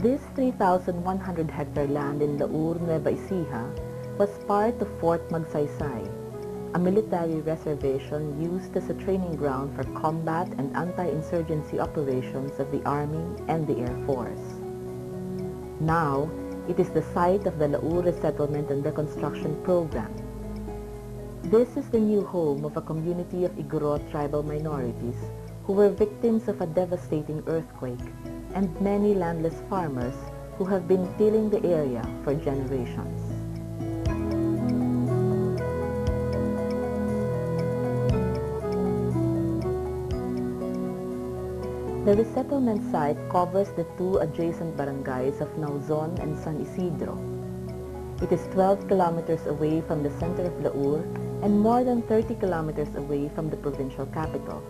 This 3,100-hectare land in Laur, Nueva Ecija was part of Fort Magsaysay, a military reservation used as a training ground for combat and anti-insurgency operations of the Army and the Air Force. Now, it is the site of the Laur Resettlement and Reconstruction Program. This is the new home of a community of Igorot tribal minorities who were victims of a devastating earthquake, and many landless farmers who have been tilling the area for generations. The resettlement site covers the two adjacent barangays of Nauzon and San Isidro. It is 12 kilometers away from the center of Laur and more than 30 kilometers away from the provincial capital.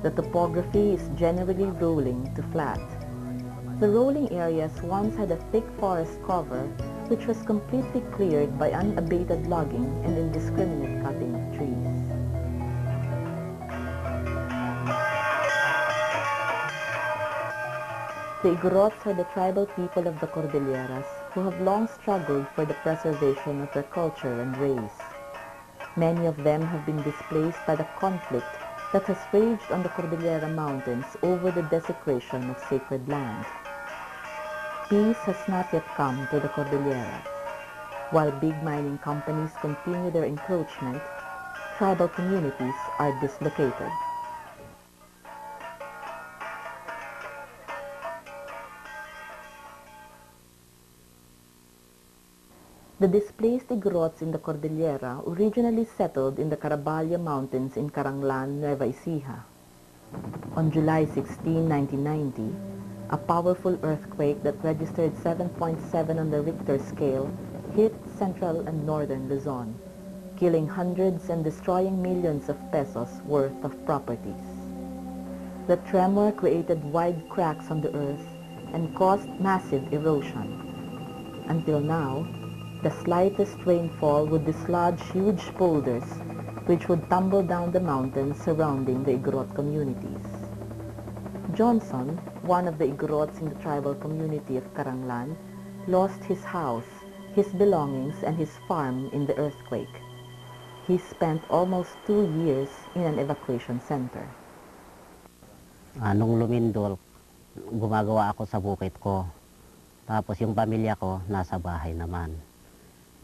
The topography is generally rolling to flat. The rolling areas once had a thick forest cover which was completely cleared by unabated logging and indiscriminate cutting of trees. The Igorots are the tribal people of the Cordilleras who have long struggled for the preservation of their culture and race. Many of them have been displaced by the conflict that has raged on the Cordillera Mountains over the desecration of sacred land. Peace has not yet come to the Cordilleras. While big mining companies continue their encroachment, tribal communities are dislocated. The displaced Igorots in the Cordillera originally settled in the Caraballo Mountains in Caranglan, Nueva Ecija. On July 16, 1990, a powerful earthquake that registered 7.7 on the Richter scale hit central and northern Luzon, killing hundreds and destroying millions of pesos worth of properties. The tremor created wide cracks on the earth and caused massive erosion. Until now, the slightest rainfall would dislodge huge boulders which would tumble down the mountains surrounding the Igorot communities. Johnson, one of the Igorots in the tribal community of Caranglan, lost his house, his belongings, and his farm in the earthquake. He spent almost 2 years in an evacuation center. Nung lumindol, gumagawa ako sa bukid ko. Tapos yung pamilya ko nasa bahay naman.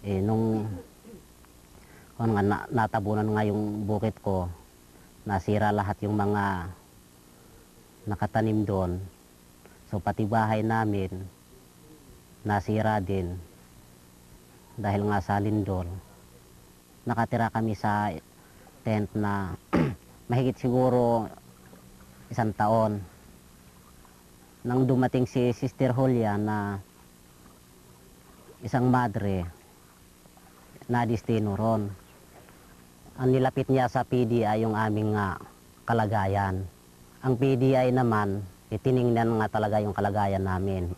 Nung natabunan nga yung bukid ko, nasira lahat yung mga nakatanim doon. So pati bahay namin nasira din dahil nga sa lindol. Nakatira kami sa tent na mahigit siguro 1 taon. Nang dumating si Sister Julia na isang madre na destino ron. Ang nilapit niya sa PDI yung aming kalagayan. Ang PDI naman, itiningnan nga talaga yung kalagayan namin.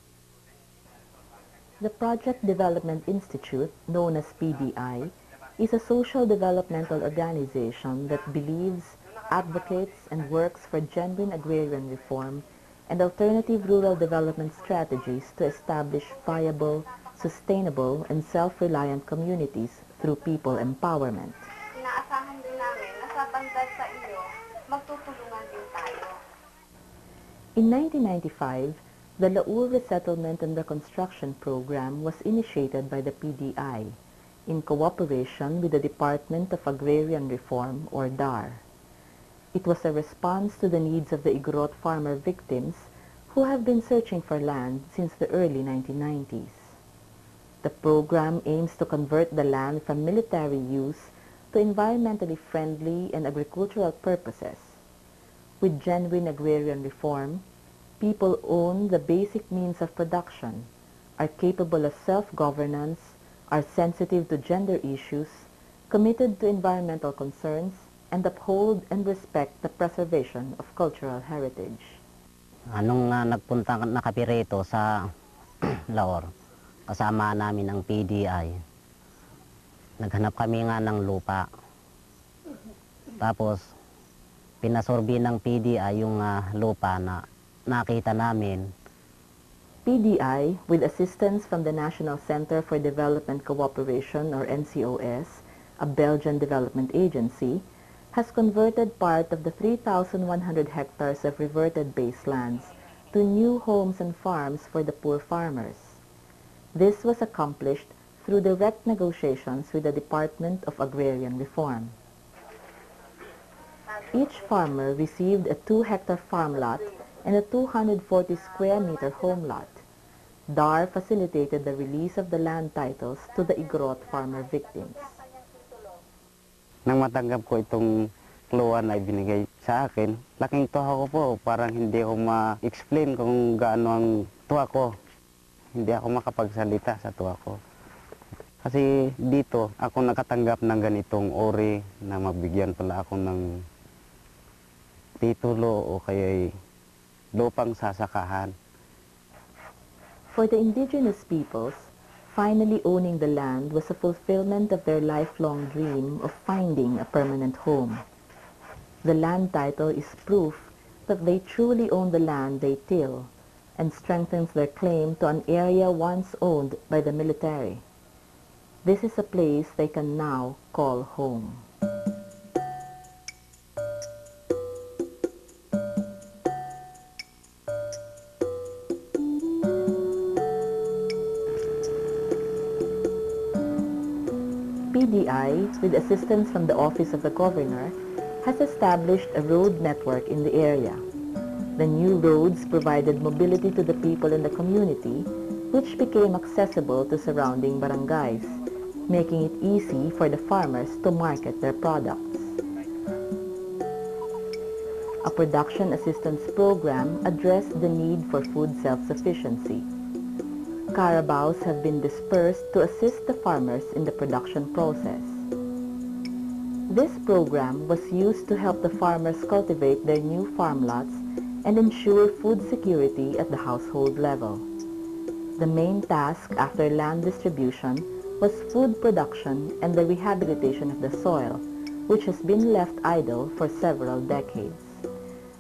The Project Development Institute, known as PDI, is a social developmental organization that believes, advocates, and works for genuine agrarian reform and alternative rural development strategies to establish viable, sustainable, and self-reliant communities through people empowerment. Inaasahan din namin na sa banda sa iyo, magtutulungan din tayo. In 1995, the Laur Resettlement and Reconstruction Program was initiated by the PDI in cooperation with the Department of Agrarian Reform, or DAR. It was a response to the needs of the Igorot farmer victims who have been searching for land since the early 1990s. The program aims to convert the land from military use to environmentally friendly and agricultural purposes. With genuine agrarian reform, people own the basic means of production, are capable of self-governance, are sensitive to gender issues, committed to environmental concerns, and uphold and respect the preservation of cultural heritage. Nung nagpunta na kami rito sa Laur, kasama namin ang PDI, naghanap kami nga ng lupa. Tapos, pinasorbi ng PDI yung lupa na nakita namin. PDI, with assistance from the National Center for Development Cooperation, or NCOS, a Belgian development agency, has converted part of the 3,100 hectares of reverted baselands to new homes and farms for the poor farmers. This was accomplished through direct negotiations with the Department of Agrarian Reform. Each farmer received a 2-hectare farm lot and a 240 square meter home lot. DAR facilitated the release of the land titles to the Igrot farmer victims. Nang matanggap ko itong luwan na ibinigay sa akin, laking tuwa ko po. Parang hindi ko ma-explain kung gaano ang tuwa ko. Hindi ako makapagsalita sa tuwa ko. Kasi dito, ako nakatanggap ng ganitong uri na mabigyan pala ako ng titulo o kaya lupang sasakahan. For the indigenous peoples, finally owning the land was a fulfillment of their lifelong dream of finding a permanent home. The land title is proof that they truly own the land they till and strengthens their claim to an area once owned by the military. This is a place they can now call home. PDI, with assistance from the Office of the Governor, has established a road network in the area. The new roads provided mobility to the people in the community, which became accessible to surrounding barangays, making it easy for the farmers to market their products. A production assistance program addressed the need for food self-sufficiency. Carabaos have been dispersed to assist the farmers in the production process. This program was used to help the farmers cultivate their new farm lots and ensure food security at the household level. The main task after land distribution was food production and the rehabilitation of the soil, which has been left idle for several decades.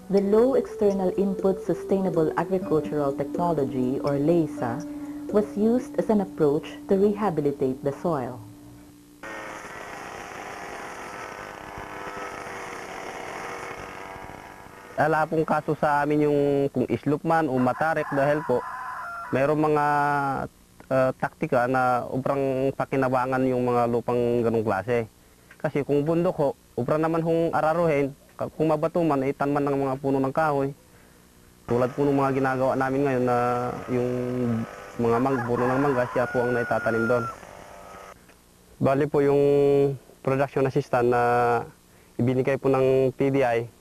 The Low External Input Sustainable Agricultural Technology, or LESA, was used as an approach to rehabilitate the soil. Wala pong kaso sa amin yung kung islop man o matarik dahil po mayroong mga taktika na ubrang pakinabangan yung mga lupang ganong klase. Kasi kung bundok ho, ubra naman hong araruhin, kung mabato man, itanman ng mga puno ng kahoy. Tulad po ng mga ginagawa namin ngayon na yung mga puno ng mangga, siya po ang naitatanim doon. Bali po yung production assistant na ibinigay po ng PDI,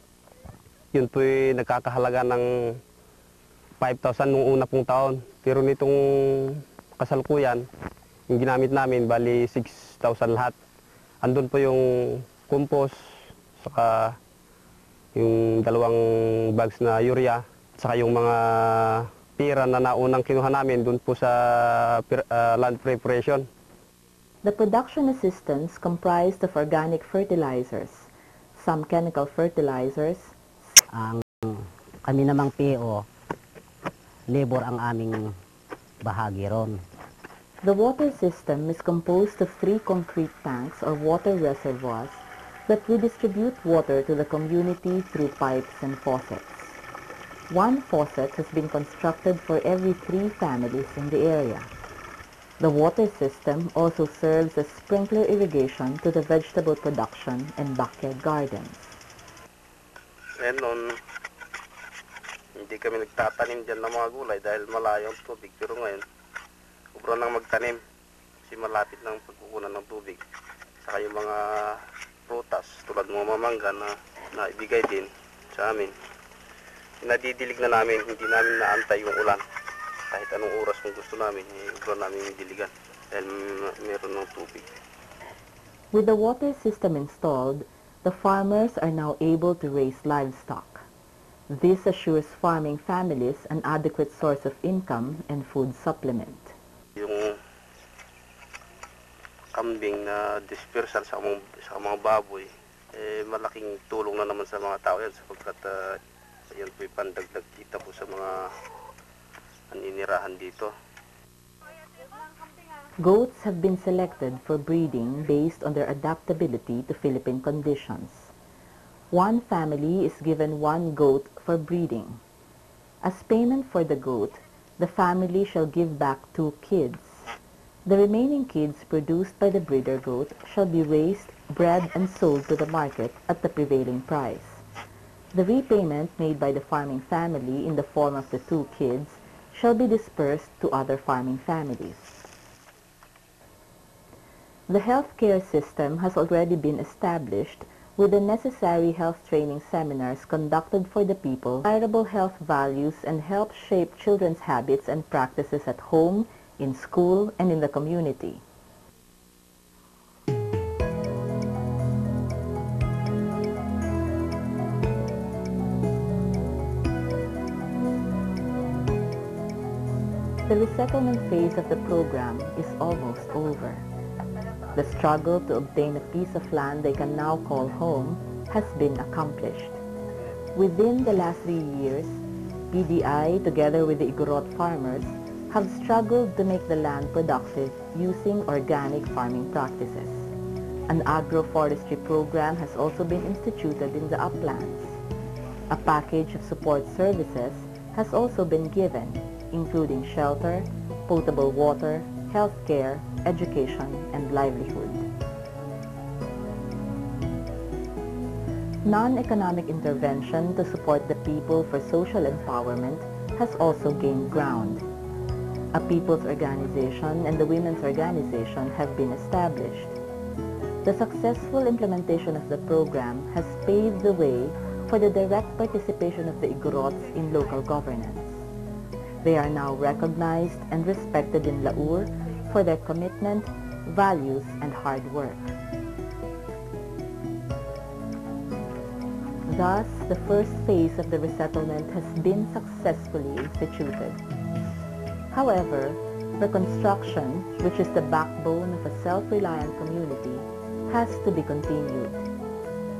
yun po nagkakahalaga ng 5,000 nung una pong taon. Pero nitong kasalukuyan, yung ginamit namin, bali 6,000 lahat. Andun po yung compost, saka yung 2 bags na urea, saka yung mga pira na naunang kinuha namin dun po sa land preparation. The production assistance comprised of organic fertilizers, some chemical fertilizers. Ang kami namang PO, labor ang aming bahagi ron. The water system is composed of 3 concrete tanks or water reservoirs that redistribute water to the community through pipes and faucets. 1 faucet has been constructed for every 3 families in the area. The water system also serves as sprinkler irrigation to the vegetable production and backyard gardens. Noon, hindi kami nagtatanim dyan ng mga gulay dahil malayo ang tubig. Pero ngayon, ubra nang magtanim kasi malapit ng pagkukunan ng tubig. Saka yung mga prutas tulad ng mga mangga na ibigay din sa amin. Nadidilig na namin, hindi namin naantay yung ulan. Kahit anong oras kung gusto namin, ubra namin diligan dahil meron ng tubig. With the water system installed, the farmers are now able to raise livestock. This assures farming families an adequate source of income and food supplement. Yung kambing na dispersal sa mga baboy, malaking tulong na naman sa mga tao yan sapagkat yan po pandagdag kita po sa mga inirahan dito. Goats have been selected for breeding based on their adaptability to Philippine conditions. One family is given one goat for breeding. As payment for the goat, the family shall give back 2 kids. The remaining kids produced by the breeder goat shall be raised, bred, and sold to the market at the prevailing price. The repayment made by the farming family in the form of the 2 kids shall be dispersed to other farming families. The healthcare system has already been established with the necessary health training seminars conducted for the people, desirable health values, and help shape children's habits and practices at home, in school, and in the community. The resettlement phase of the program is almost over. The struggle to obtain a piece of land they can now call home has been accomplished. Within the last 3 years, PDI, together with the Igorot farmers, have struggled to make the land productive using organic farming practices. An agroforestry program has also been instituted in the uplands. A package of support services has also been given, including shelter, potable water, health care, education, and livelihood. Non-economic intervention to support the people for social empowerment has also gained ground. A people's organization and the women's organization have been established. The successful implementation of the program has paved the way for the direct participation of the Igorots in local governance. They are now recognized and respected in Laur for their commitment, values, and hard work. Thus, the first phase of the resettlement has been successfully instituted. However, reconstruction, which is the backbone of a self-reliant community, has to be continued.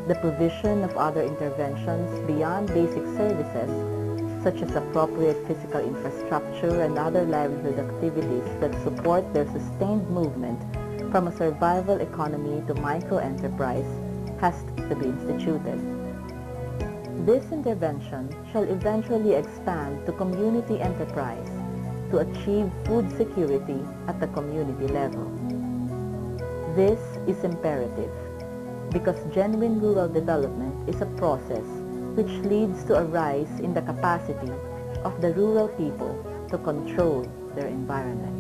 The provision of other interventions beyond basic services, such as appropriate physical infrastructure and other livelihood activities that support their sustained movement from a survival economy to micro-enterprise, has to be instituted. This intervention shall eventually expand to community enterprise to achieve food security at the community level. This is imperative because genuine rural development is a process which leads to a rise in the capacity of the rural people to control their environment.